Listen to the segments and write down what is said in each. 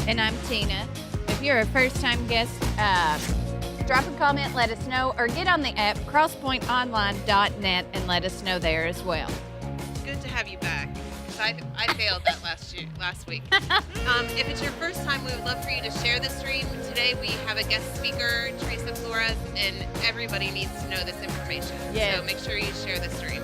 And I'm Tina. If you're a first-time guest, drop a comment, let us know, or get on the app, CrossPointOnline.net, and let us know there as well. It's good to have you back. I failed that last week. If it's your first time, we would love for you to share the stream. Today we have a guest speaker, Teresa Flores, and everybody needs to know this information. Yes. So make sure you share the stream.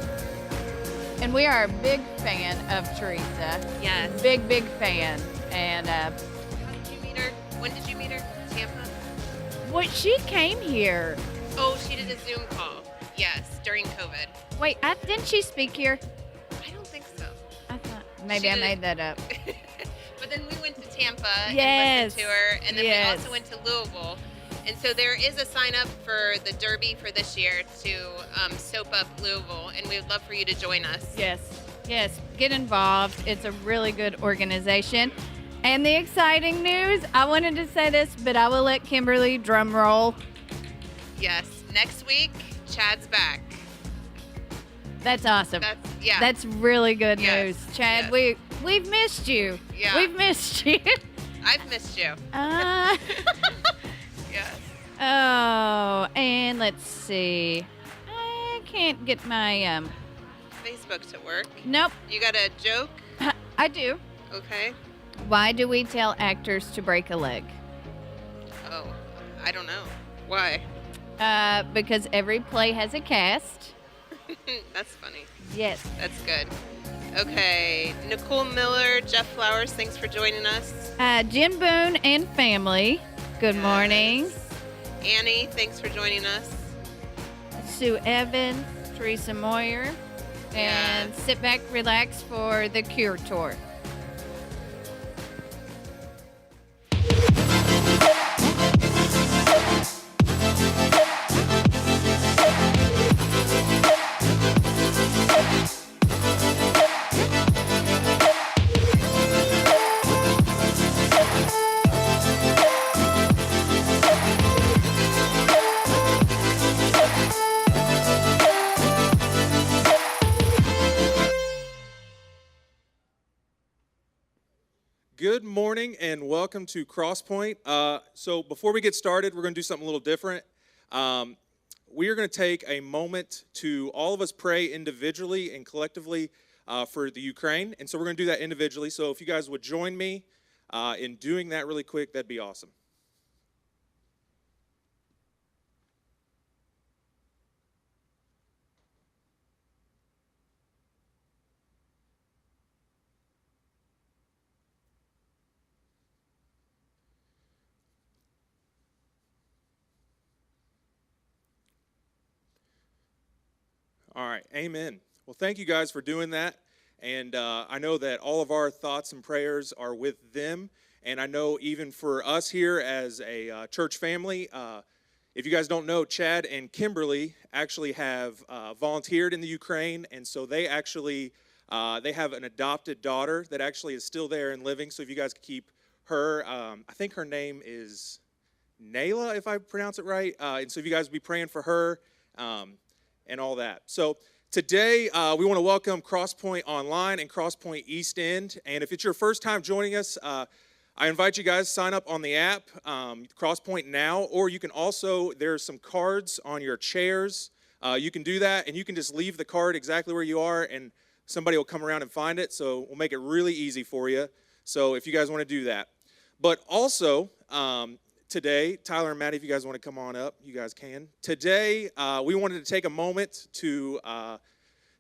And we are a big fan of Teresa. Yes. Big, big fan. And how did you meet her? When did you meet her? Tampa? she came here. Oh, she did a Zoom call. Yes, during COVID. Wait, didn't she speak here? I don't think so. I thought maybe I made that up. But then we went to Tampa Yes. and listened to her, and then Yes. we also went to Louisville. And so there is a sign up for the Derby for this year to soap up Louisville, and we would love for you to join us. Yes, get involved. It's a really good organization. And the exciting news, I wanted to say this, but I will let Kimberly drum roll. Yes, next week, Chad's back. That's awesome. Yeah. That's really good Yes, news. Chad, yes. we've missed you. Yeah. We've missed you. I've missed you. Yes. Oh, and let's see. I can't get my, Facebook to work. nope, You got a joke? I do. Okay. Why do we tell actors to break a leg? Oh, I don't know. Why? Because every play has a cast. That's funny. Yes. That's good. Okay. Nicole Miller, Jeff Flowers, thanks for joining us. Jen Boone and family, good morning. Annie, thanks for joining us. Sue Evans, Teresa Moyer, and Yes. sit back, relax for the Cure Tour. Good morning and welcome to CrossPoint. So before we get started, we're going to do something a little different. We are going to take a moment to all of us pray individually and collectively for the Ukraine. And so we're going to do that individually. So if you guys would join me in doing that really quick, that'd be awesome. All right, amen. Well, thank you guys for doing that. And I know that all of our thoughts and prayers are with them. And I know even for us here as a church family, if you guys don't know, Chad and Kimberly actually have volunteered in the Ukraine. And so they actually, they have an adopted daughter that actually is still there and living. So if you guys could keep her, I think her name is Nayla, if I pronounce it right. And so if you guys would be praying for her, and all that. So today we want to welcome CrossPoint Online and CrossPoint East End. And if it's your first time joining us, I invite you guys to sign up on the app, CrossPoint Now, or you can also, there's some cards on your chairs. You can do that, and you can just leave the card exactly where you are, and somebody will come around and find it. So we'll make it really easy for you. So if you guys want to do that. But also, today, Tyler and Maddie, if you guys want to come on up, you guys can. Today, we wanted to take a moment to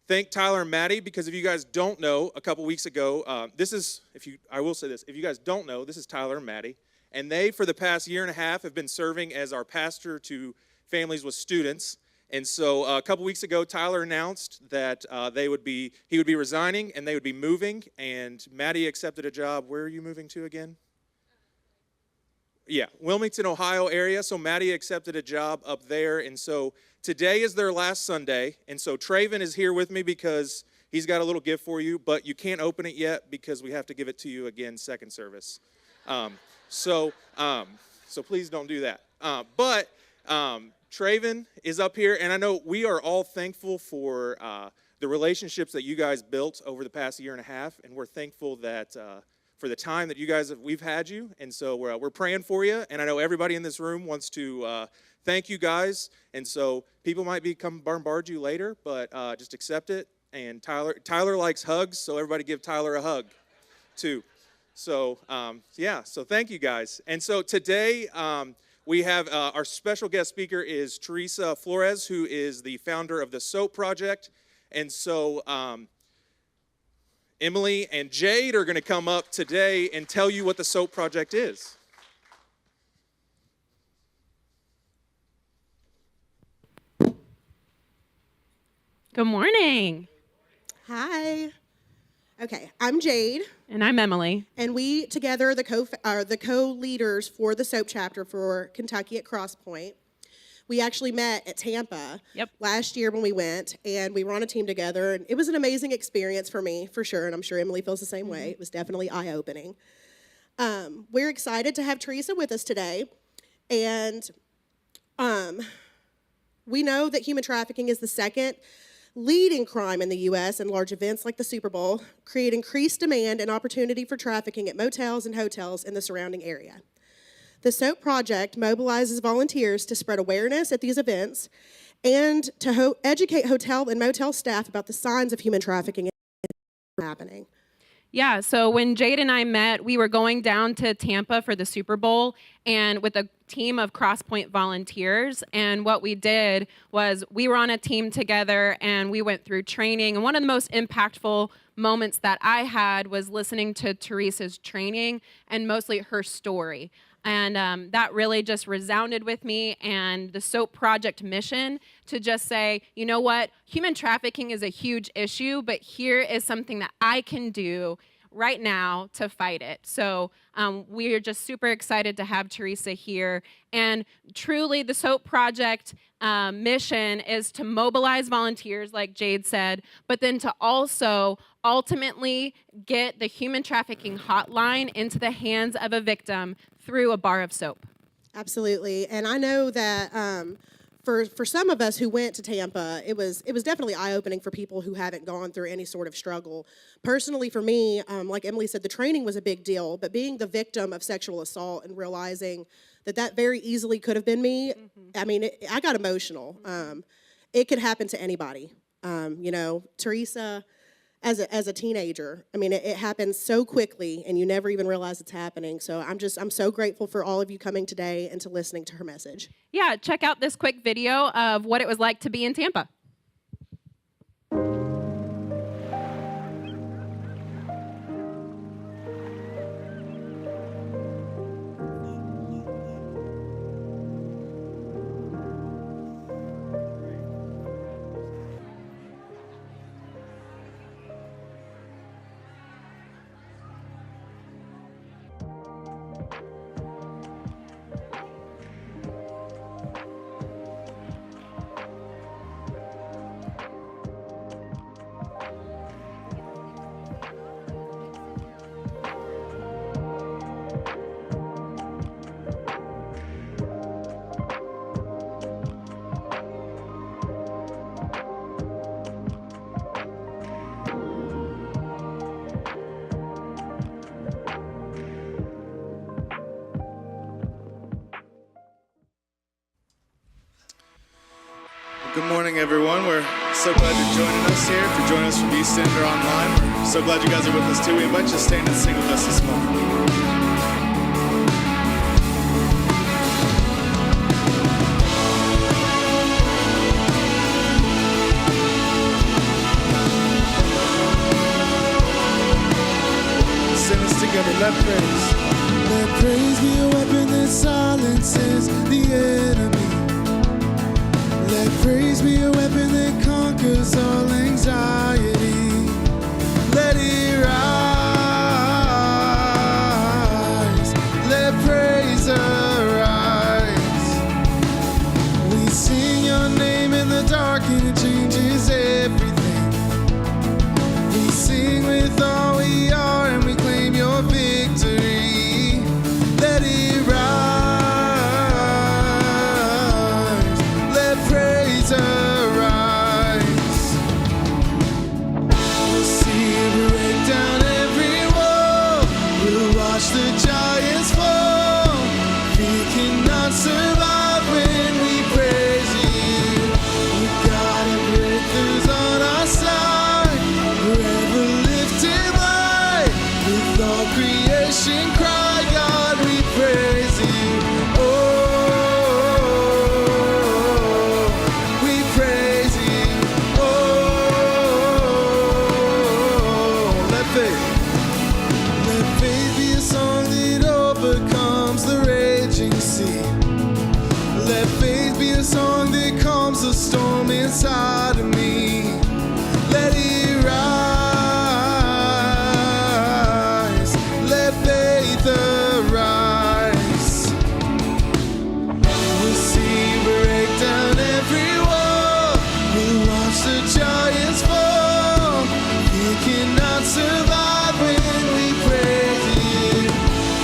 thank Tyler and Maddie, because if you guys don't know, a couple weeks ago, I will say this, if you guys don't know, this is Tyler and Maddie, and they, for the past year and a half, have been serving as our pastor to families with students. And so a couple weeks ago, Tyler announced that he would be resigning and they would be moving, and Maddie accepted a job. Where are you moving to again? Yeah, Wilmington, Ohio area. So Maddie accepted a job up there. And so today is their last Sunday. And so Traven is here with me because he's got a little gift for you, but you can't open it yet because we have to give it to you again second service. So please don't do that. But Traven is up here, and I know we are all thankful for the relationships that you guys built over the past year and a half, and we're thankful that for the time that we've had you. And so we're praying for you. And I know everybody in this room wants to thank you guys. And so people might come bombard you later, but just accept it. And Tyler likes hugs, so everybody give Tyler a hug too. So so thank you guys. And so today we have our special guest speaker is Teresa Flores, who is the founder of the SOAP Project. And so Emily and Jade are going to come up today and tell you what the SOAP Project is. Good morning. Hi. Okay, I'm Jade. And I'm Emily. And we together are the co-leaders for the SOAP chapter for Kentucky at CrossPoint. We actually met at Tampa last year when we went, and we were on a team together. And it was an amazing experience for me, for sure, and I'm sure Emily feels the same way. It was definitely eye-opening. We're excited to have Teresa with us today. And we know that human trafficking is the second leading crime in the U.S., and large events like the Super Bowl create increased demand and opportunity for trafficking at motels and hotels in the surrounding area. The SOAP Project mobilizes volunteers to spread awareness at these events and to educate hotel and motel staff about the signs of human trafficking happening. Yeah, so when Jade and I met, we were going down to Tampa for the Super Bowl and with a team of CrossPoint volunteers. And what we did was we were on a team together and we went through training. And one of the most impactful moments that I had was listening to Teresa's training and mostly her story. And that really just resounded with me, and the SOAP Project mission to just say, you know what, human trafficking is a huge issue, but here is something that I can do right now to fight it. So we are just super excited to have Teresa here. And truly, the SOAP Project mission is to mobilize volunteers, like Jade said, but then to also ultimately get the human trafficking hotline into the hands of a victim through a bar of soap. Absolutely. And I know that for some of us who went to Tampa, it was definitely eye-opening for people who haven't gone through any sort of struggle. Personally, for me, like Emily said, the training was a big deal, but being the victim of sexual assault and realizing that very easily could have been me, I mean, I got emotional. It could happen to anybody. Teresa, as a teenager, I mean, it happens so quickly, and you never even realize it's happening. So I'm so grateful for all of you coming today and to listening to her message. Yeah, check out this quick video of what it was like to be in Tampa. Good morning, everyone. We're so glad you're joining us here. If you're joining us from East End or online, we're so glad you guys are with us too. We invite you to stand and sing with us this morning. Sing us together. Let praise. Let praise be a weapon that silences the enemy. Let praise be a weapon that conquers all anxiety. Let it rise. inside of me. Let it rise. Let faith arise. We'll see break down every wall. We'll watch the giants fall. We cannot survive when we praise you.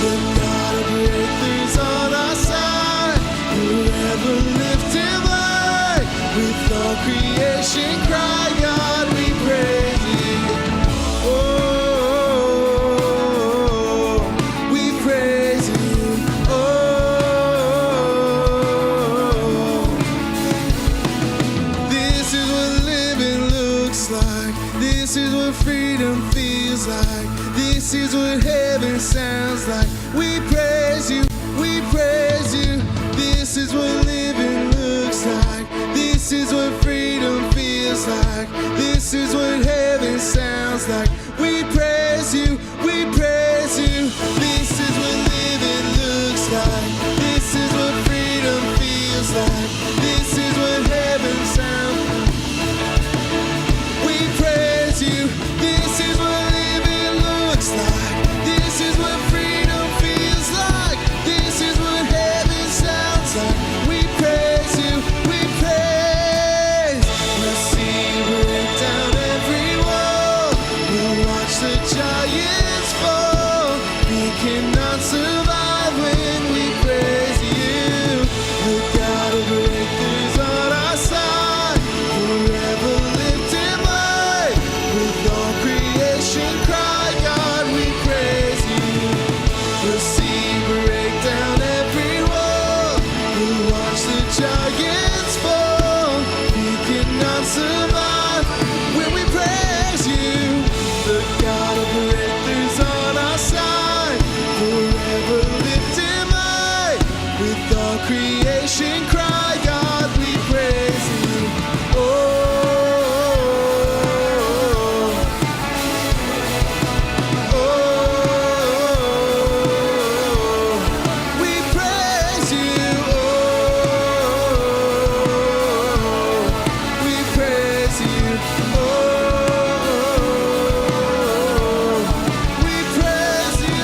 The God of breakthroughs on our side. Forever lifted high. With all creation cry, God, we praise you. Oh, we praise you. Oh, this is what living looks like. This is what freedom feels like. This is what heaven sounds like. We praise you, we praise you. This is what living looks like. This is what freedom feels like. This is what heaven sounds like. We praise you, we praise you. This is what living looks like. This is what freedom feels like. This is what heaven sounds like. We praise you. This is what living looks like. This is what freedom feels like. This is what heaven sounds like. We praise you. We praise. We'll see break down every wall. We'll watch the giants fall. We cannot survive when we praise you. The God of breakthroughs on our side. Forever lifted high. With all creation cry, God, we praise you. We'll see break down every wall. We'll watch the giants fall. We cannot survive when we praise you. The God of breakthroughs on our side. Forever lifted high. With all creation cry, God, we praise you. Oh, we praise you. We praise you. We praise you.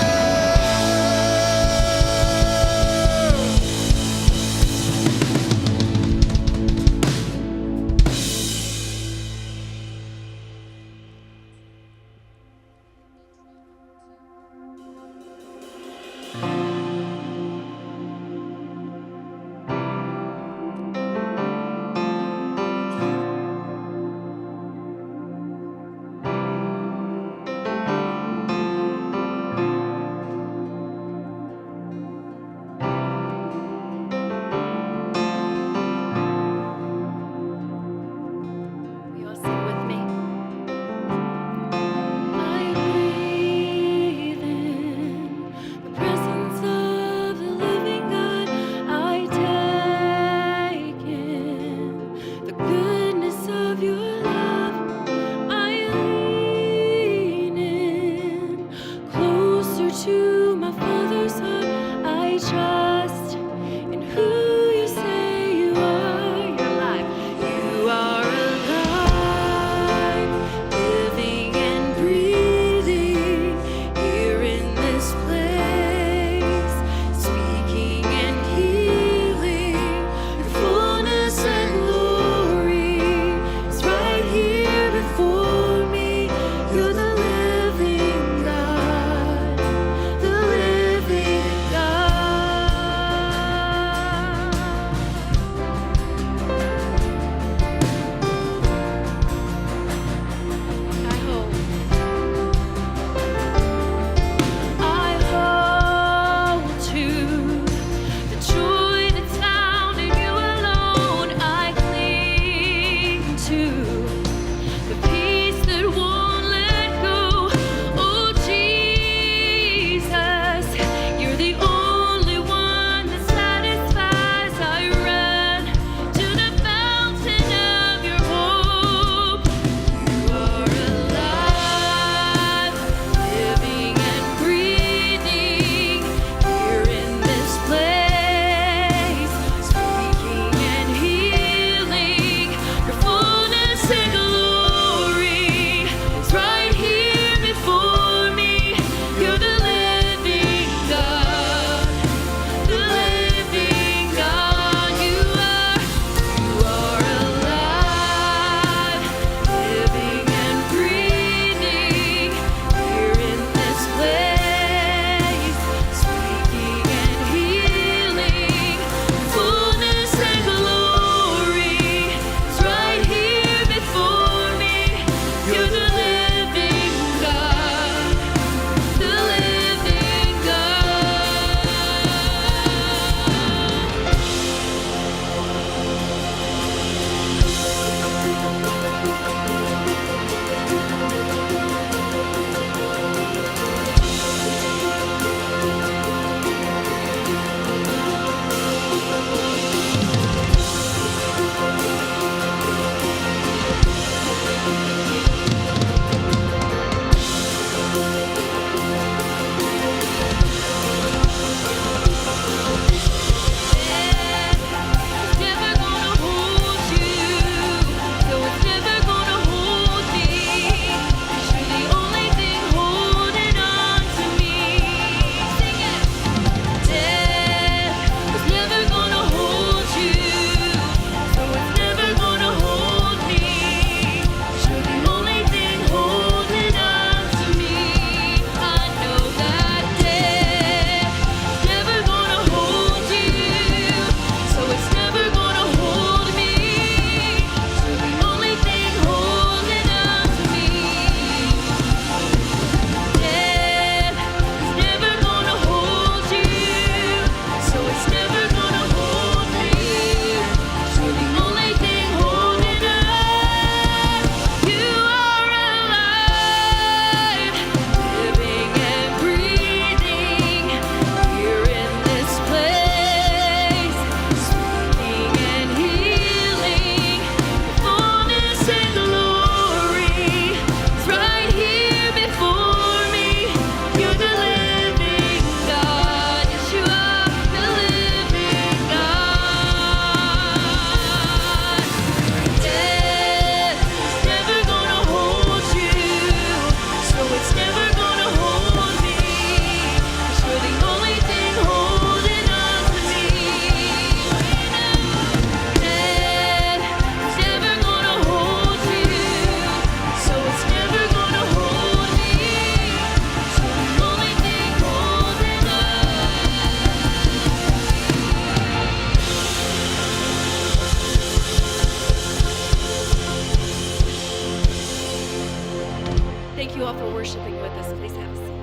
worshiping with us. Please have a seat.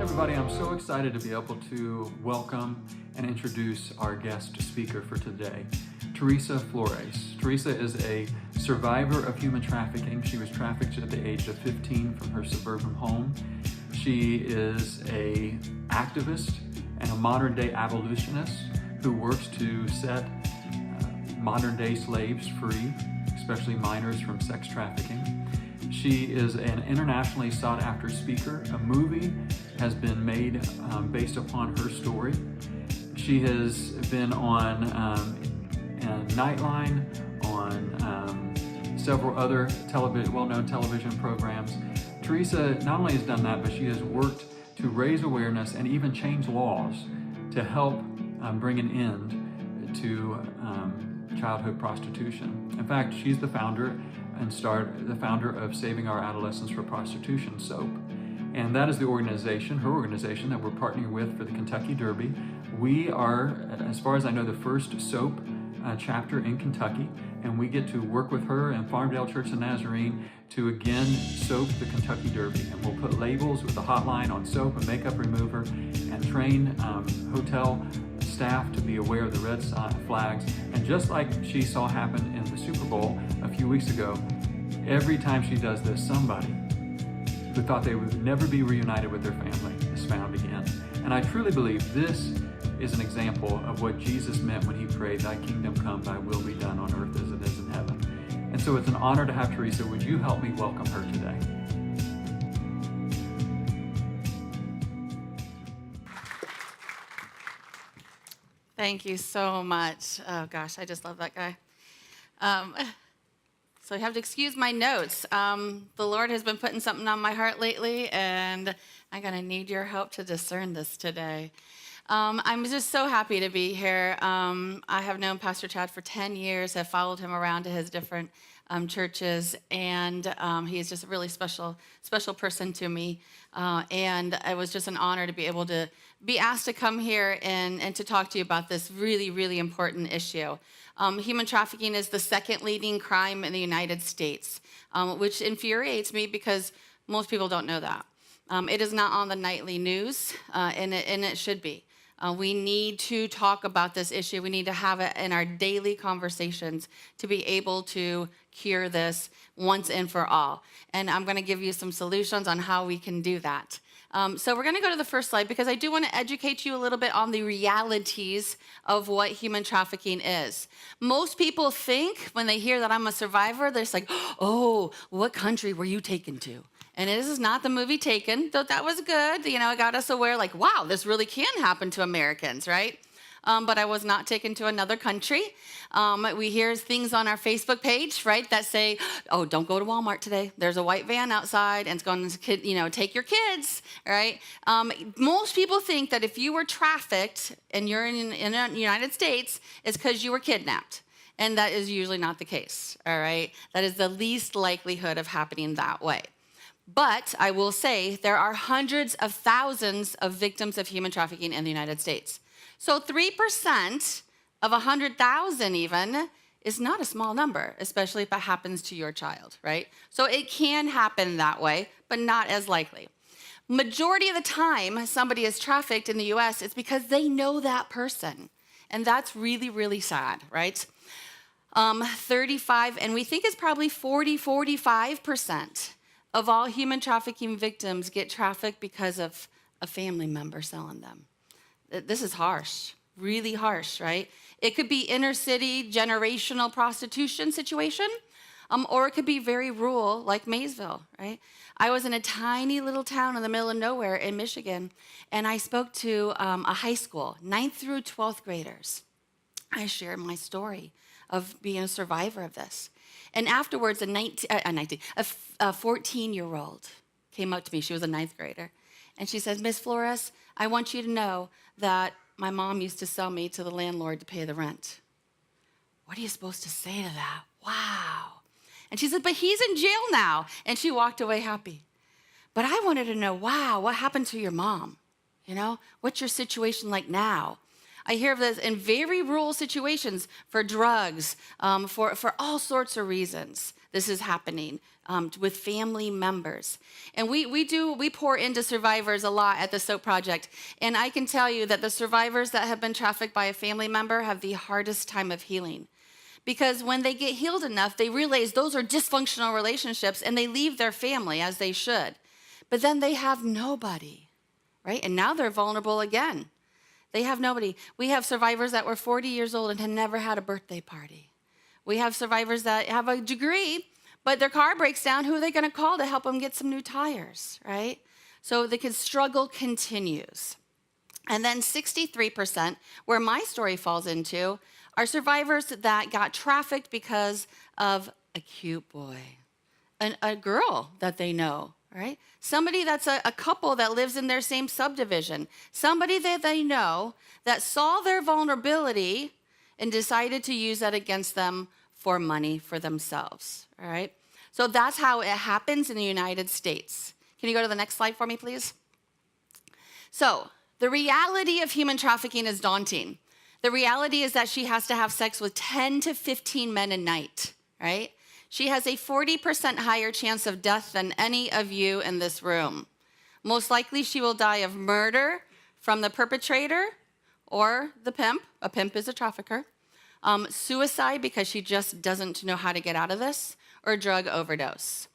Everybody, I'm so excited to be able to welcome and introduce our guest speaker for today, Teresa Flores. Teresa is a survivor of human trafficking. She was trafficked at the age of 15 from her suburban home. She is an activist and a modern-day abolitionist who works to set modern-day slaves free, especially minors from sex trafficking. She is an internationally sought-after speaker. A movie has been made based upon her story. She has been on Nightline, on several other well-known television programs. Teresa not only has done that, but she has worked to raise awareness and even change laws to help bring an end to childhood prostitution. In fact, she's the founder of Saving Our Adolescents for Prostitution Soap. And that is the organization, her organization, that we're partnering with for the Kentucky Derby. We are, as far as I know, the first soap chapter in Kentucky, and we get to work with her and Farmdale Church of Nazarene to again soap the Kentucky Derby. And we'll put labels with a hotline on soap and makeup remover and train hotel staff to be aware of the red flags. And just like she saw happen in the Super Bowl a few weeks ago, every time she does this, somebody who thought they would never be reunited with their family is found again. And I truly believe this is an example of what Jesus meant when he prayed, "Thy kingdom come, thy will be done on earth as it is in heaven." And so it's an honor to have Teresa. Would you help me welcome her today? Thank you so much. Oh gosh, I just love that guy. So you have to excuse my notes. The Lord has been putting something on my heart lately, and I'm gonna need your help to discern this today. I'm just so happy to be here. I have known Pastor Chad for 10 years. Have followed him around to his different churches, and he is just a really special person to me. And it was just an honor to be able to be asked to come here and to talk to you about this really, really important issue. Human trafficking is the second leading crime in the United States, which infuriates me because most people don't know that. It is not on the nightly news, and it should be. We need to talk about this issue. We need to have it in our daily conversations to be able to cure this once and for all. And I'm going to give you some solutions on how we can do that. So we're going to go to the first slide because I do want to educate you a little bit on the realities of what human trafficking is. Most people think when they hear that I'm a survivor, they're just like, "Oh, what country were you taken to?" And this is not the movie Taken, though that was good. You know, it got us aware, like, wow, this really can happen to Americans, right? But I was not taken to another country. We hear things on our Facebook page, right, that say, "Oh, don't go to Walmart today. There's a white van outside, and it's going to, take your kids," right? Most people think that if you were trafficked and you're in the United States, it's because you were kidnapped. And that is usually not the case, all right? That is the least likelihood of happening that way. But I will say there are hundreds of thousands of victims of human trafficking in the United States. So 3% of 100,000 even is not a small number, especially if it happens to your child, right? So it can happen that way, but not as likely. Majority of the time somebody is trafficked in the US, it's because they know that person. And that's really, really sad, right? 35, and we think it's probably 45% of all human trafficking victims get trafficked because of a family member selling them. This is harsh, really harsh, right? It could be inner city, generational prostitution situation, or it could be very rural, like Maysville, right? I was in a tiny little town in the middle of nowhere in Michigan, and I spoke to a high school, 9th through 12th graders. I shared my story of being a survivor of this. And afterwards, a 14-year-old came up to me. She was a 9th grader. And she says, "Miss Flores, I want you to know that my mom used to sell me to the landlord to pay the rent." What are you supposed to say to that? Wow. And she said, "But he's in jail now." And she walked away happy. But I wanted to know, wow, what happened to your mom? What's your situation like now? I hear of this in very rural situations for drugs, for all sorts of reasons. This is happening with family members. And we pour into survivors a lot at the SOAP Project. And I can tell you that the survivors that have been trafficked by a family member have the hardest time of healing. Because when they get healed enough, they realize those are dysfunctional relationships and they leave their family as they should. But then they have nobody, right? And now they're vulnerable again. They have nobody. We have survivors that were 40 years old and had never had a birthday party. We have survivors that have a degree, but their car breaks down. Who are they going to call to help them get some new tires, right? So the struggle continues. And then 63%, where my story falls into, are survivors that got trafficked because of a cute boy, a girl that they know, right? Somebody that's a couple that lives in their same subdivision, somebody that they know that saw their vulnerability and decided to use that against them for money for themselves, all right? So that's how it happens in the United States. Can you go to the next slide for me, please? So the reality of human trafficking is daunting. The reality is that she has to have sex with 10 to 15 men a night, right? She has a 40% higher chance of death than any of you in this room. Most likely she will die of murder from the perpetrator or the pimp. A pimp is a trafficker. Suicide because she just doesn't know how to get out of this, or drug overdose.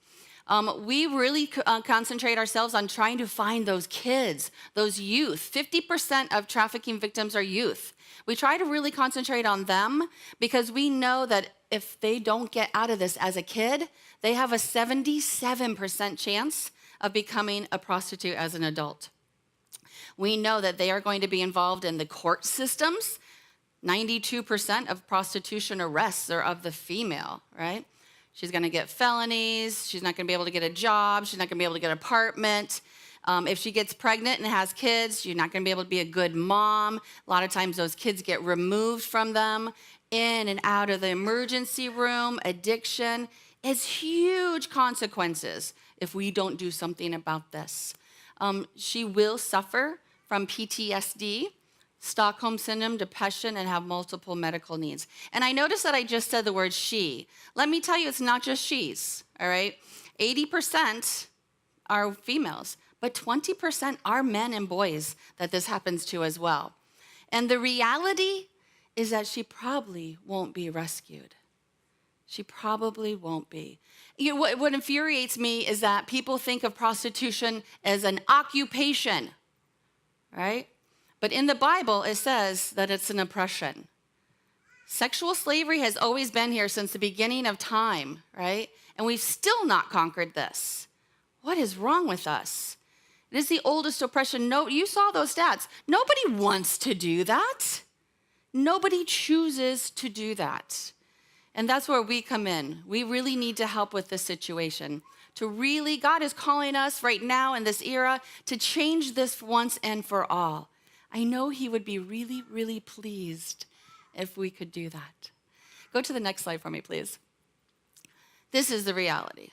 We really concentrate ourselves on trying to find those kids, those youth. 50% of trafficking victims are youth. We try to really concentrate on them because we know that if they don't get out of this as a kid, they have a 77% chance of becoming a prostitute as an adult. We know that they are going to be involved in the court systems. 92% of prostitution arrests are of the female, right? She's going to get felonies. She's not going to be able to get a job. She's not going to be able to get an apartment. If she gets pregnant and has kids, you're not going to be able to be a good mom. A lot of times those kids get removed from them, in and out of the emergency room, addiction. It's huge consequences if we don't do something about this. She will suffer from PTSD, Stockholm Syndrome, depression, and have multiple medical needs. And I noticed that I just said the word she. Let me tell you, it's not just she's, all right? 80% are females, but 20% are men and boys that this happens to as well. And the reality is that she probably won't be rescued. She probably won't be. You know, what infuriates me is that people think of prostitution as an occupation, right? But in the Bible, it says that it's an oppression. Sexual slavery has always been here since the beginning of time, right? And we've still not conquered this. What is wrong with us? It is the oldest oppression. No, you saw those stats. Nobody wants to do that. Nobody chooses to do that. And that's where we come in. We really need to help with this situation. God is calling us right now in this era to change this once and for all. I know he would be really, really pleased if we could do that. Go to the next slide for me, please. This is the reality.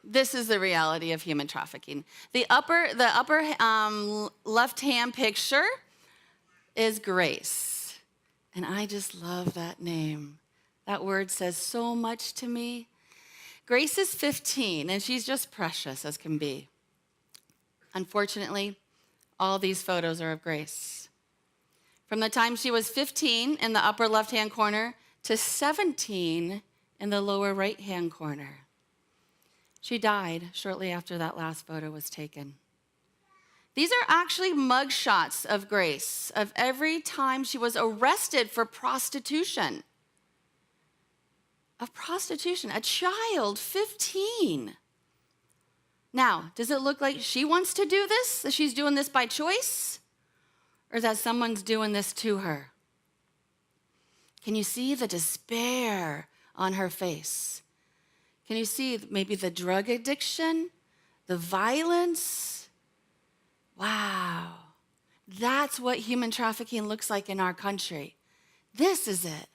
This is the reality of human trafficking. The upper left-hand picture is Grace. And I just love that name. That word says so much to me. Grace is 15, and she's just precious as can be. Unfortunately, all these photos are of Grace. From the time she was 15 in the upper left-hand corner to 17 in the lower right-hand corner. She died shortly after that last photo was taken. These are actually mug shots of Grace, of every time she was arrested for prostitution. Of prostitution, a child, 15. Now, does it look like she wants to do this? That she's doing this by choice? Or that someone's doing this to her? Can you see the despair on her face? Can you see maybe the drug addiction, the violence? Wow. That's what human trafficking looks like in our country. This is it.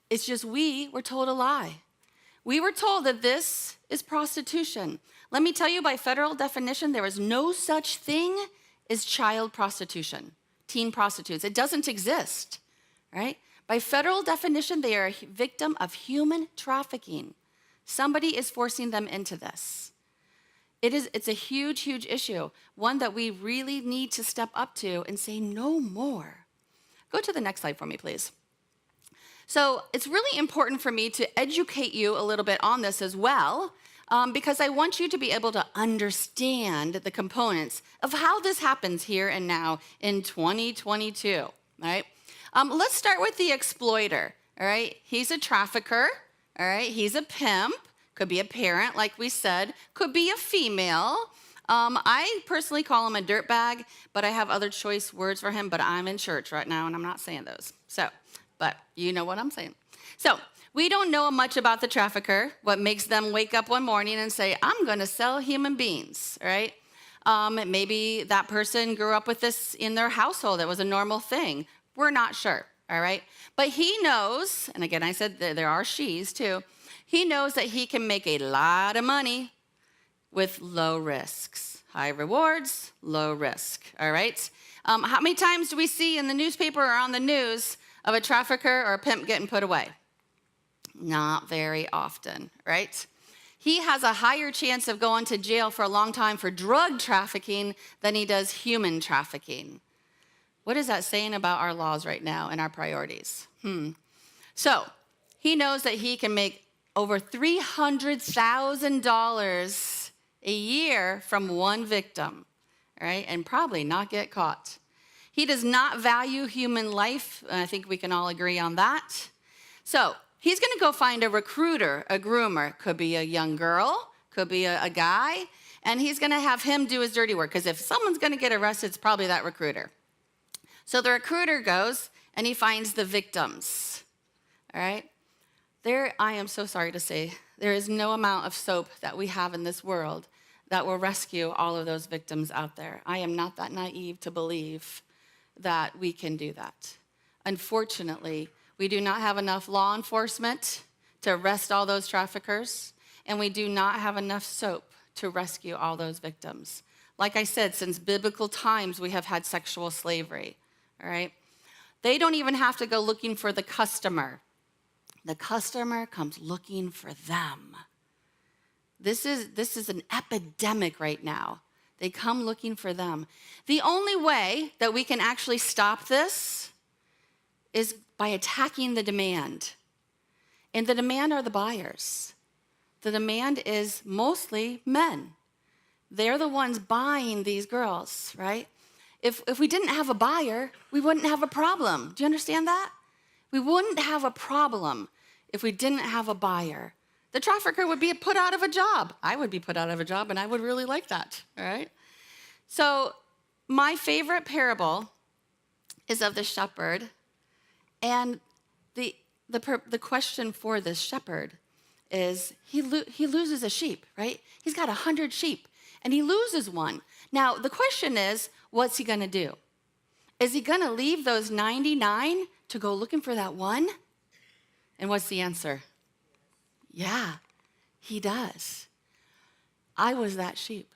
It's just we were told a lie. We were told that this is prostitution. Let me tell you, by federal definition, there is no such thing as child prostitution. teen prostitutes. It doesn't exist, right? By federal definition, they are a victim of human trafficking. Somebody is forcing them into this. It's a huge, huge issue, one that we really need to step up to and say no more. Go to the next slide for me, please. So it's really important for me to educate you a little bit on this as well, because I want you to be able to understand the components of how this happens here and now in 2022, all right? Let's start with the exploiter, all right? He's a trafficker, all right? He's a pimp, could be a parent, like we said, could be a female. I personally call him a dirtbag, but I have other choice words for him, but I'm in church right now, and I'm not saying those. So, but you know what I'm saying. So, we don't know much about the trafficker, what makes them wake up one morning and say, I'm going to sell human beings, right? Maybe that person grew up with this in their household. It was a normal thing. We're not sure, all right? But he knows, and again, I said there are she's too, he knows that he can make a lot of money with low risks. High rewards, low risk, all right? How many times do we see in the newspaper or on the news of a trafficker or a pimp getting put away? Not very often, right? He has a higher chance of going to jail for a long time for drug trafficking than he does human trafficking. What is that saying about our laws right now and our priorities? So he knows that he can make over $300,000 a year from one victim, right? And probably not get caught. He does not value human life. I think we can all agree on that. So he's going to go find a recruiter, a groomer. Could be a young girl, could be a guy, and he's going to have him do his dirty work, because if someone's going to get arrested, it's probably that recruiter. So the recruiter goes and he finds the victims, all right? I am so sorry to say, there is no amount of soap that we have in this world that will rescue all of those victims out there. I am not that naive to believe that we can do that. Unfortunately, we do not have enough law enforcement to arrest all those traffickers, and we do not have enough soap to rescue all those victims. Like I said, since biblical times, we have had sexual slavery, all right? They don't even have to go looking for the customer. The customer comes looking for them. This is an epidemic right now. They come looking for them. The only way that we can actually stop this is by attacking the demand. And the demand are the buyers. The demand is mostly men. They're the ones buying these girls, right? If we didn't have a buyer, we wouldn't have a problem. Do you understand that? We wouldn't have a problem if we didn't have a buyer. The trafficker would be put out of a job. I would be put out of a job, and I would really like that, all right? So my favorite parable is of the shepherd, and the question for this shepherd is he loses a sheep, right? He's got 100 sheep, and he loses one. Now, the question is, what's he going to do? Is he going to leave those 99 to go looking for that one? And what's the answer? Yeah, he does. I was that sheep.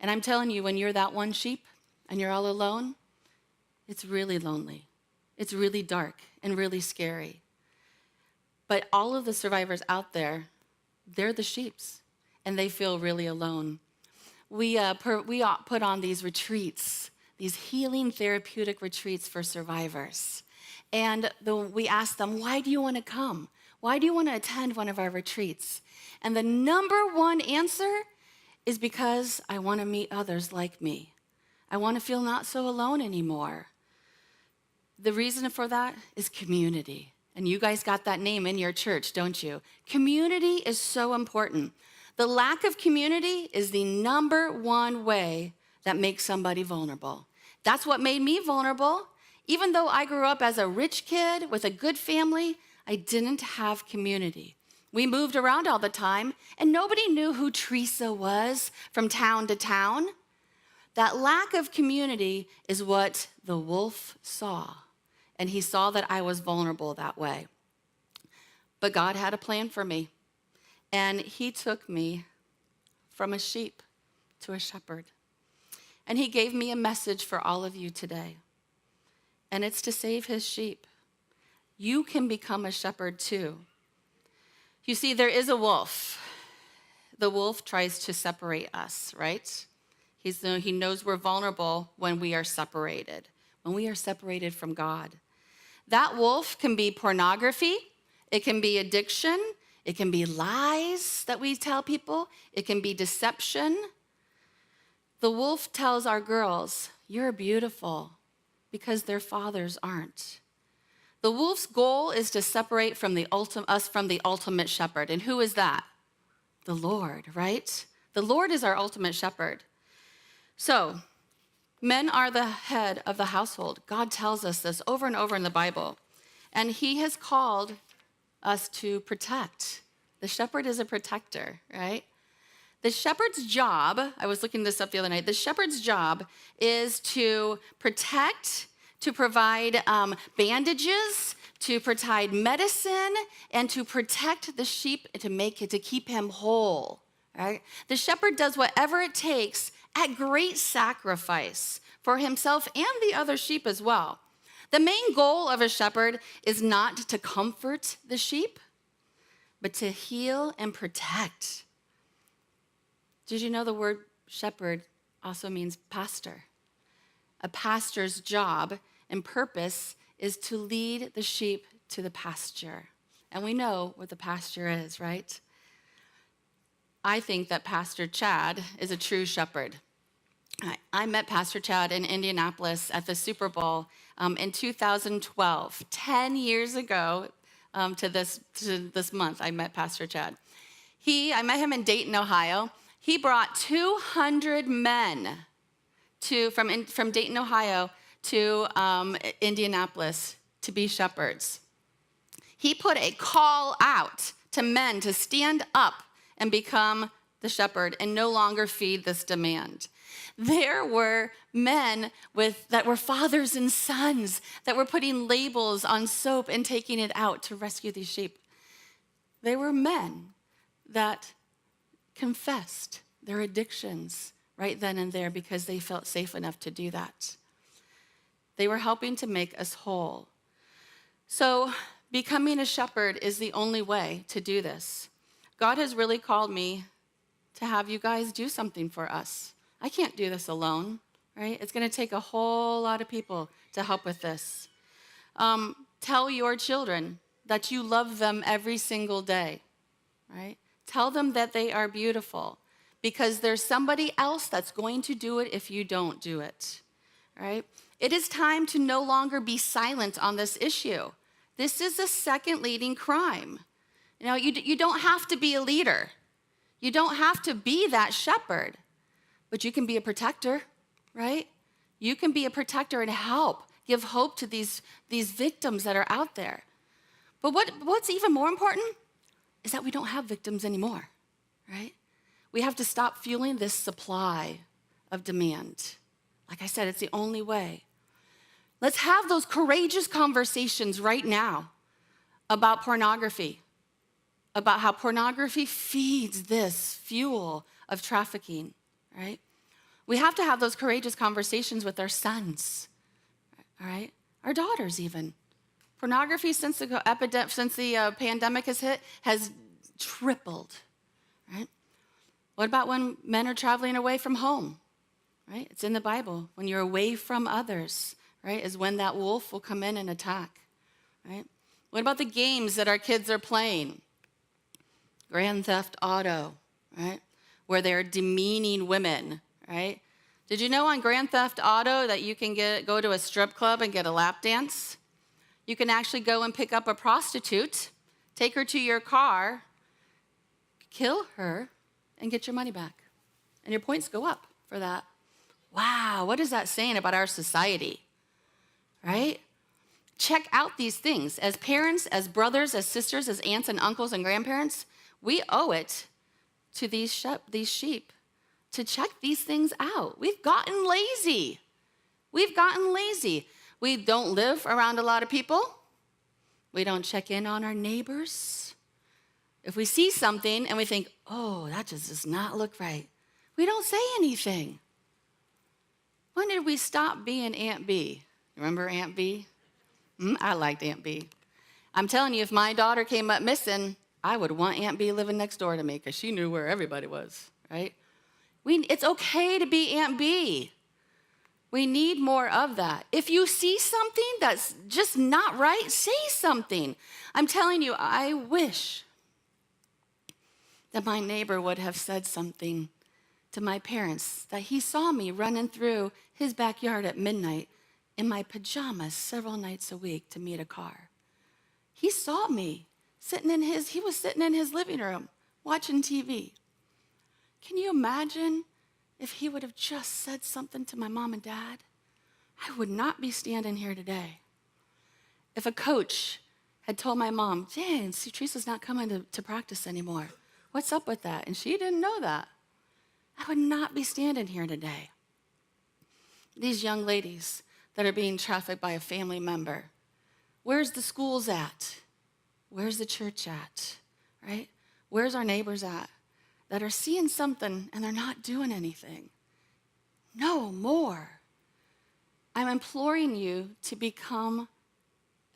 And I'm telling you, when you're that one sheep and you're all alone, it's really lonely. It's really dark and really scary. But all of the survivors out there, they're the sheeps, and they feel really alone. We put on these retreats, these healing therapeutic retreats for survivors. And we ask them, why do you want to come? Why do you want to attend one of our retreats? And the number one answer is because I want to meet others like me. I want to feel not so alone anymore. The reason for that is community. And you guys got that name in your church, don't you? Community is so important. The lack of community is the number one way that makes somebody vulnerable. That's what made me vulnerable. Even though I grew up as a rich kid with a good family, I didn't have community. We moved around all the time, and nobody knew who Teresa was from town to town. That lack of community is what the wolf saw, and he saw that I was vulnerable that way. But God had a plan for me, and he took me from a sheep to a shepherd. And he gave me a message for all of you today. and it's to save his sheep. You can become a shepherd too. You see, there is a wolf. The wolf tries to separate us, right? He knows we're vulnerable when we are separated from God. That wolf can be pornography, it can be addiction, it can be lies that we tell people, it can be deception. The wolf tells our girls, "You're beautiful," because their fathers aren't. The wolf's goal is to separate us from the ultimate shepherd. And who is that? The Lord, right? The Lord is our ultimate shepherd. So, men are the head of the household. God tells us this over and over in the Bible. And he has called us to protect. The shepherd is a protector, right? The shepherd's job, I was looking this up the other night, the shepherd's job is to protect, to provide bandages, to provide medicine, and to protect the sheep to keep him whole, right? The shepherd does whatever it takes at great sacrifice for himself and the other sheep as well. The main goal of a shepherd is not to comfort the sheep, but to heal and protect. Did you know the word shepherd also means pastor? A pastor's job and purpose is to lead the sheep to the pasture. And we know what the pasture is, right? I think that Pastor Chad is a true shepherd. I met Pastor Chad in Indianapolis at the Super Bowl in 2012. 10 years ago to this month, I met Pastor Chad. I met him in Dayton, Ohio. He brought 200 men from Dayton, Ohio to Indianapolis to be shepherds. He put a call out to men to stand up and become the shepherd and no longer feed this demand. There were men that were fathers and sons that were putting labels on soap and taking it out to rescue these sheep. They were men that confessed their addictions right then and there because they felt safe enough to do that. They were helping to make us whole. So becoming a shepherd is the only way to do this. God has really called me to have you guys do something for us. I can't do this alone, right? It's going to take a whole lot of people to help with this. Tell your children that you love them every single day, right? Tell them that they are beautiful because there's somebody else that's going to do it if you don't do it, right? It is time to no longer be silent on this issue. This is the second leading crime. You know, you don't have to be a leader. You don't have to be that shepherd, but you can be a protector, right? You can be a protector and give hope to these victims that are out there. But what's even more important is that we don't have victims anymore, right? We have to stop fueling this supply of demand. Like I said, it's the only way. Let's have those courageous conversations right now about pornography, about how pornography feeds this fuel of trafficking, right? We have to have those courageous conversations with our sons, all right? Our daughters even. Pornography since the pandemic has hit has tripled, right? What about when men are traveling away from home, right? It's in the Bible. When you're away from others, right, is when that wolf will come in and attack, right? What about the games that our kids are playing? Grand Theft Auto, right? Where they're demeaning women, right? Did you know on Grand Theft Auto that you can go to a strip club and get a lap dance? You can actually go and pick up a prostitute, take her to your car, kill her, and get your money back. And your points go up for that. Wow, what is that saying about our society? Right? Check out these things. As parents, as brothers, as sisters, as aunts and uncles and grandparents, we owe it to these sheep to check these things out. We've gotten lazy. We don't live around a lot of people. We don't check in on our neighbors. If we see something and we think, oh, that just does not look right, we don't say anything. When did we stop being Aunt B? Remember Aunt B? I liked Aunt B. I'm telling you, if my daughter came up missing, I would want Aunt B living next door to me because she knew where everybody was, right? It's okay to be Aunt B. We need more of that. If you see something that's just not right, say something. I'm telling you, I wish that my neighbor would have said something to my parents, that he saw me running through his backyard at midnight in my pajamas several nights a week to meet a car. He saw me he was sitting in his living room watching TV. Can you imagine if he would have just said something to my mom and dad? I would not be standing here today. If a coach had told my mom, Jane, see, Teresa's not coming to practice anymore. What's up with that? And she didn't know that. I would not be standing here today. These young ladies that are being trafficked by a family member, where's the schools at? Where's the church at, right? Where's our neighbors at that are seeing something and they're not doing anything? No more. I'm imploring you to become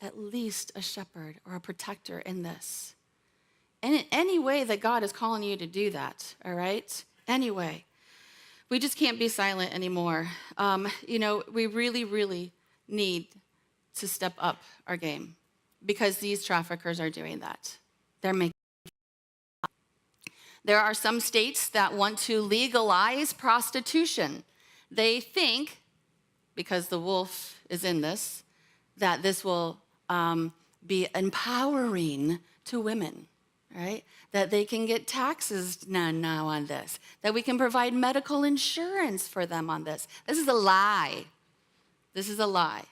at least a shepherd or a protector in this. And in any way that God is calling you to do that, all right? Anyway, we just can't be silent anymore. We really, really need to step up our game because these traffickers are doing that. There are some states that want to legalize prostitution. They think, because the wolf is in this, that this will be empowering to women, right? That they can get taxes now on this, that we can provide medical insurance for them on this. This is a lie. This is a lie.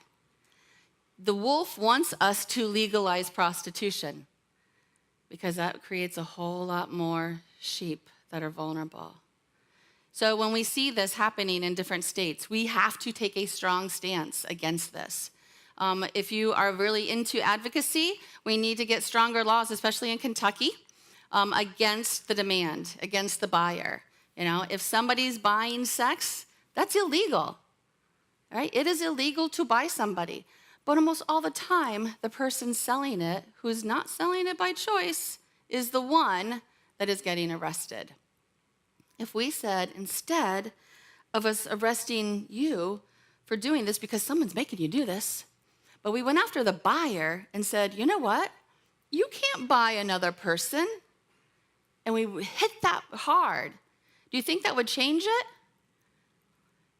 The wolf wants us to legalize prostitution because that creates a whole lot more sheep that are vulnerable. So when we see this happening in different states, we have to take a strong stance against this. If you are really into advocacy, we need to get stronger laws, especially in Kentucky, against the demand, against the buyer. If somebody's buying sex, that's illegal, right? It is illegal to buy somebody. But almost all the time, the person selling it, who's not selling it by choice, is the one that is getting arrested. If we said, instead of us arresting you for doing this because someone's making you do this, but we went after the buyer and said, you know what? You can't buy another person. And we hit that hard. Do you think that would change it?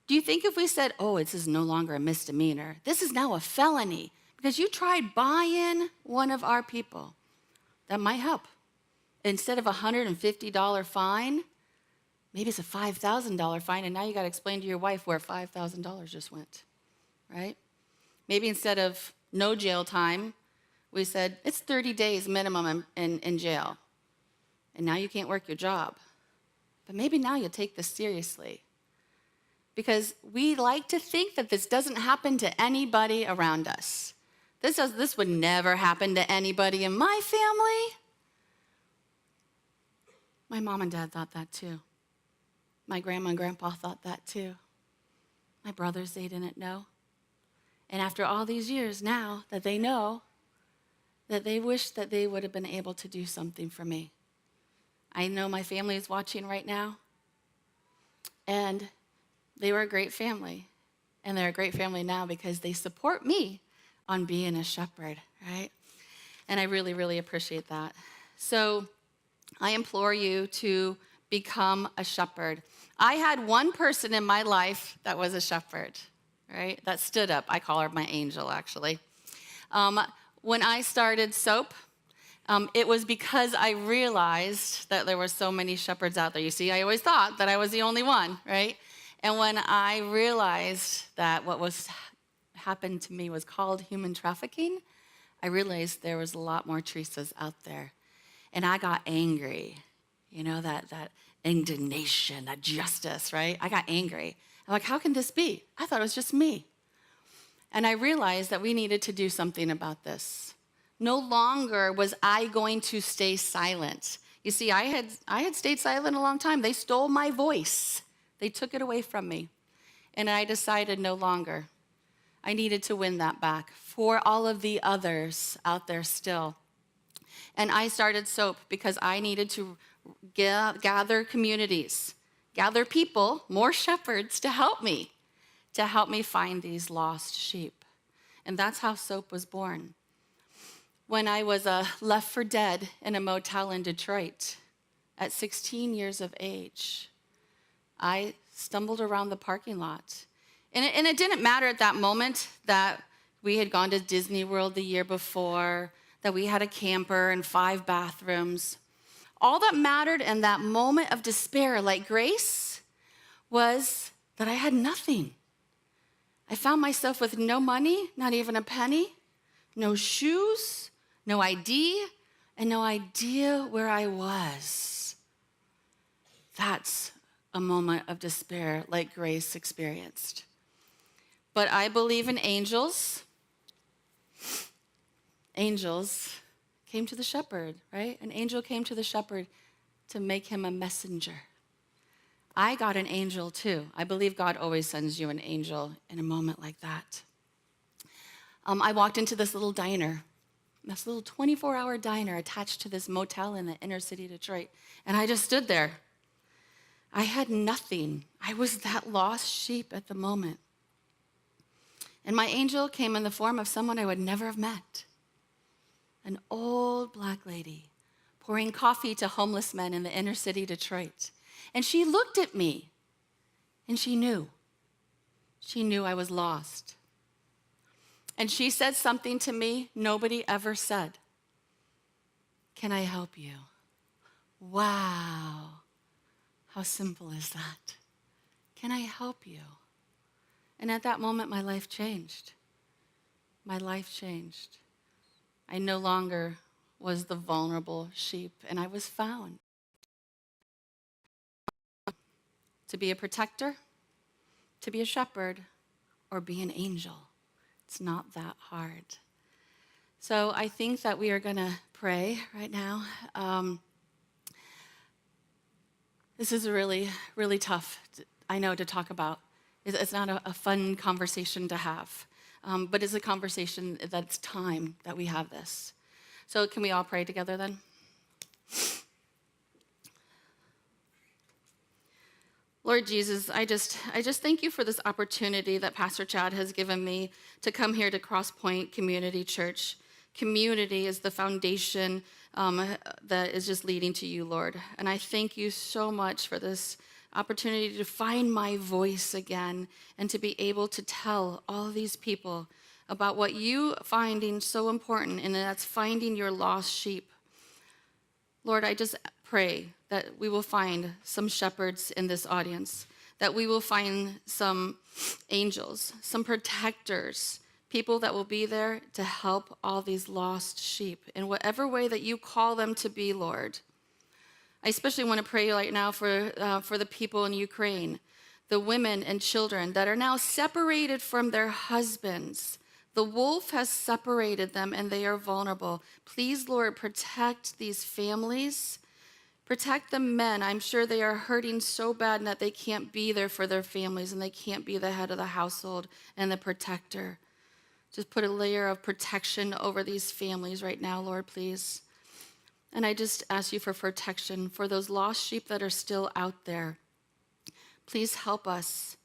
Do you think if we said, this is no longer a misdemeanor, this is now a felony because you tried buying one of our people, that might help. Instead of a $150 fine, maybe it's a $5,000 fine, and now you got to explain to your wife where $5,000 just went, right? Maybe instead of no jail time, we said it's 30 days minimum in jail, and now you can't work your job. But maybe now you'll take this seriously. Because we like to think that this doesn't happen to anybody around us. This would never happen to anybody in my family. My mom and dad thought that too. My grandma and grandpa thought that too. My brothers, they didn't know. And after all these years, now that they know, that they wish that they would have been able to do something for me. I know my family is watching right now. And they were a great family, and they're a great family now because they support me on being a shepherd, right? And I really, really appreciate that. So I implore you to become a shepherd. I had one person in my life that was a shepherd, right? That stood up. I call her my angel, actually. When I started SOAP, it was because I realized that there were so many shepherds out there. You see, I always thought that I was the only one, right? And when I realized that what was happened to me was called human trafficking, I realized there was a lot more Teresas out there. And I got angry, that indignation, that justice, right? I got angry. I'm like, how can this be? I thought it was just me. And I realized that we needed to do something about this. No longer was I going to stay silent. You see, I had stayed silent a long time. They stole my voice. They took it away from me. And I decided no longer. I needed to win that back for all of the others out there still. And I started SOAP because I needed to gather communities, gather people, more shepherds to help me find these lost sheep. And that's how SOAP was born. When I was left for dead in a motel in Detroit at 16 years of age, I stumbled around the parking lot. And it didn't matter at that moment that we had gone to Disney World the year before, that we had a camper and 5 bathrooms. All that mattered in that moment of despair, like Grace, was that I had nothing. I found myself with no money, not even a penny, no shoes, no ID, and no idea where I was. That's a moment of despair like Grace experienced. But I believe in angels. Angels came to the shepherd, right? An angel came to the shepherd to make him a messenger. I got an angel too. I believe God always sends you an angel in a moment like that. I walked into this little diner, this little 24-hour diner attached to this motel in the inner city of Detroit, and I just stood there. I had nothing. I was that lost sheep at the moment. And my angel came in the form of someone I would never have met. An old black lady pouring coffee to homeless men in the inner city of Detroit. And she looked at me, and she knew. She knew I was lost. And she said something to me nobody ever said. Can I help you? Wow. How simple is that? Can I help you? And at that moment, my life changed. My life changed. I no longer was the vulnerable sheep, and I was found. To be a protector, to be a shepherd, or be an angel. It's not that hard. So I think that we are going to pray right now. This is really, really tough, I know, to talk about. It's not a fun conversation to have, but it's a conversation that's time that we have this. So can we all pray together then? Lord Jesus, I just thank you for this opportunity that Pastor Chad has given me to come here to CrossPoint Community Church. Community is the foundation that is just leading to you, Lord. And I thank you so much for this opportunity to find my voice again and to be able to tell all these people about what you finding so important, and that's finding your lost sheep. Lord, I just pray that we will find some shepherds in this audience, that we will find some angels, some protectors, people that will be there to help all these lost sheep in whatever way that you call them to be, Lord. I especially want to pray right now for the people in Ukraine, the women and children that are now separated from their husbands. The wolf has separated them and they are vulnerable. Please, Lord, protect these families. Protect the men. I'm sure they are hurting so bad that they can't be there for their families and they can't be the head of the household and the protector. Just put a layer of protection over these families right now, Lord, please. And I just ask you for protection for those lost sheep that are still out there. Please help us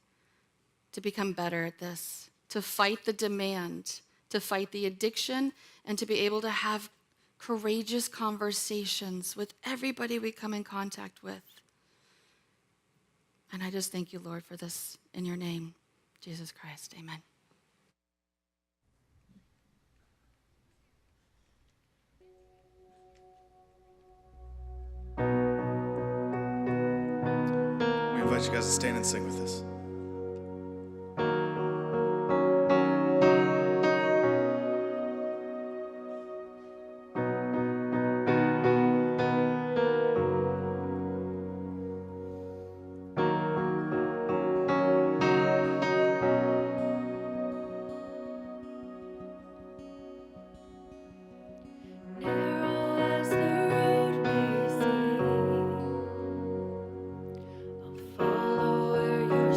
to become better at this, to fight the demand, to fight the addiction, and to be able to have courageous conversations with everybody we come in contact with. And I just thank you, Lord, for this in your name, Jesus Christ. Amen. We invite you guys to stand and sing with us. Narrow as the road may seem, I'll follow where your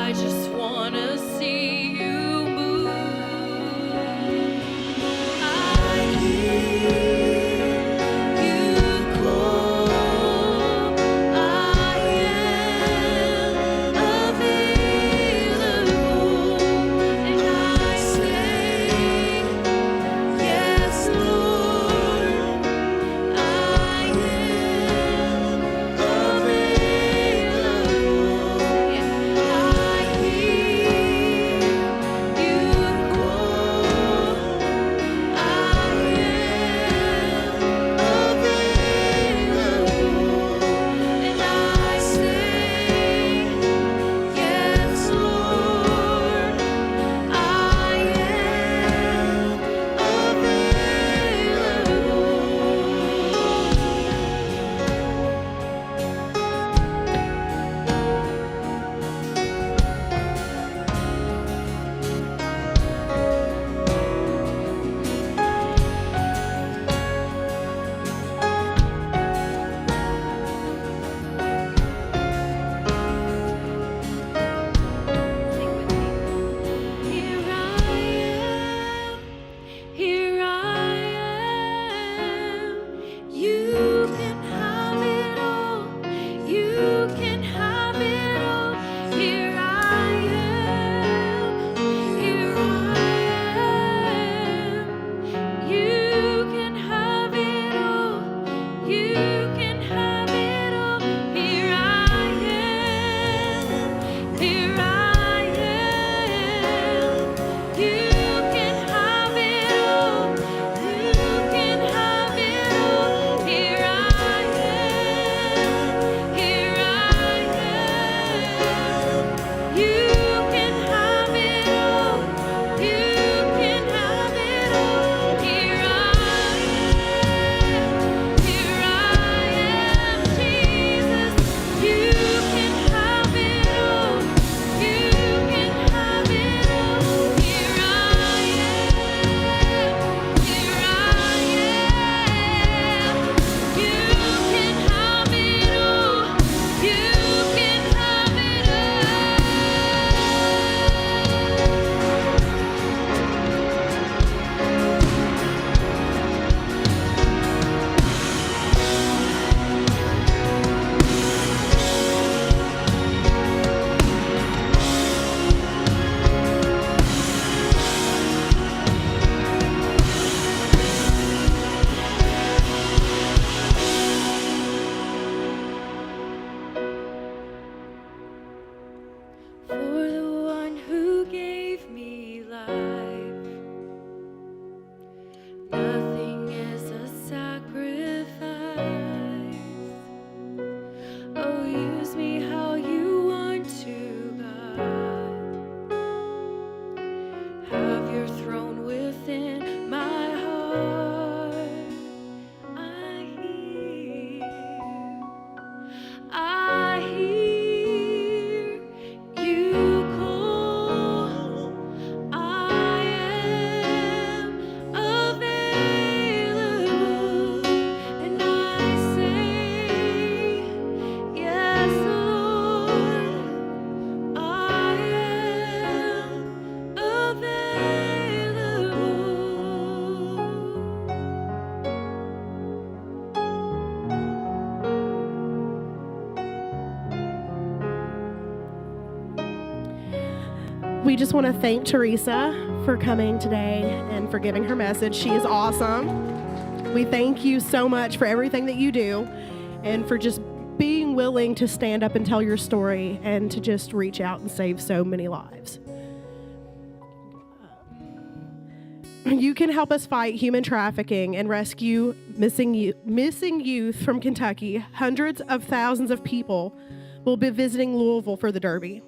I just wanna see you move. I hear you call. I am available, and I say, yes, Lord. I am available. I hear you call. I am available, and I say, yes, Lord. I am Here I am, here I am. You can have it all, you can have it all. Here I am, here I am. You can have it all, you can have it all. Here I am, here I am. You can have it all, you can have it all. Here I am, here I am. You can have it all, you can have it all. Here I am, Jesus. You can have it all, you can have it all. Here I am, here I am. You can have it all, you can have it For the one who gave me life, nothing is a sacrifice. Oh, use me how you want to, God. Have your throne within my heart. I hear you call. I am available, and I say, yes, Lord. I am available. We just want to thank Teresa for coming today and for giving her message. She is awesome. We thank you so much for everything that you do and for just being willing to stand up and tell your story and to just reach out and save so many lives. You can help us fight human trafficking and rescue missing youth from Kentucky. Hundreds of thousands of people will be visiting Louisville for the Derby.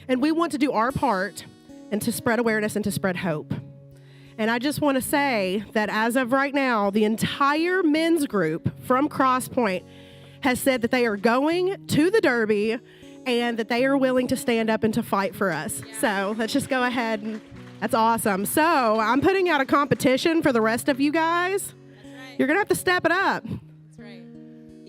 And we want to do our part and to spread awareness and to spread hope. And I just want to say that as of right now, the entire men's group from CrossPoint has said that they are going to the Derby and that they are willing to stand up and to fight for us. So let's just go ahead and that's awesome. So I'm putting out a competition for the rest of you guys. That's right. You're going to have to step it up. That's right.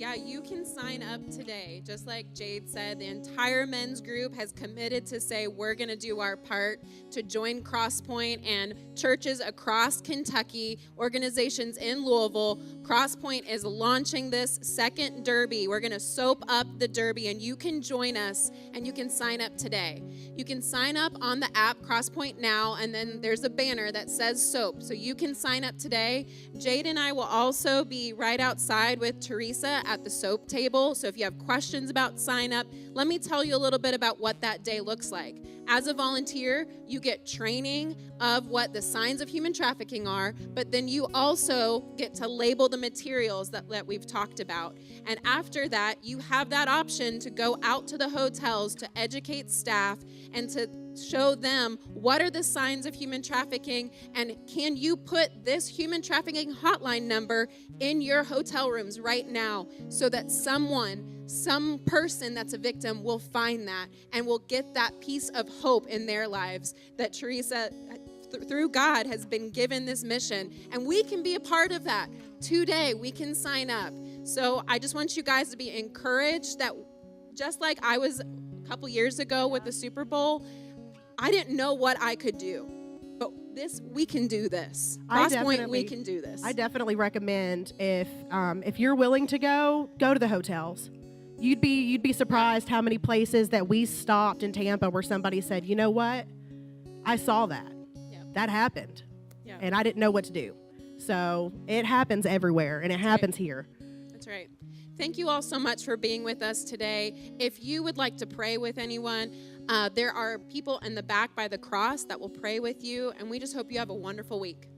Yeah, you can sign up today. Just like Jade said, the entire men's group has committed to say we're going to do our part to join CrossPoint, and churches across Kentucky, organizations in Louisville. CrossPoint is launching this second derby. We're going to soap up the derby, and you can join us, and you can sign up today. You can sign up on the app CrossPoint Now, and then there's a banner that says soap. So you can sign up today. Jade and I will also be right outside with Teresa at the soap table. So if you have questions about sign up, let me tell you a little bit about what that day looks like. As a volunteer, you get training of what the signs of human trafficking are, but then you also get to label the materials that we've talked about. And after that, you have that option to go out to the hotels to educate staff and to show them what are the signs of human trafficking, and can you put this human trafficking hotline number in your hotel rooms right now so that some person that's a victim will find that and will get that piece of hope in their lives that Teresa, through God, has been given this mission, and we can be a part of that. Today, we can sign up. So I just want you guys to be encouraged that just like I was a couple years ago with the Super Bowl, I didn't know what I could do, but we can do this. CrossPoint, we can do this. I definitely recommend if you're willing to go to the hotels. You'd be surprised how many places that we stopped in Tampa where somebody said, you know what, I saw that. Yep. That happened, Yeah. and I didn't know what to do. So it happens everywhere, and it happens here. That's right. Thank you all so much for being with us today. If you would like to pray with anyone, there are people in the back by the cross that will pray with you, and we just hope you have a wonderful week.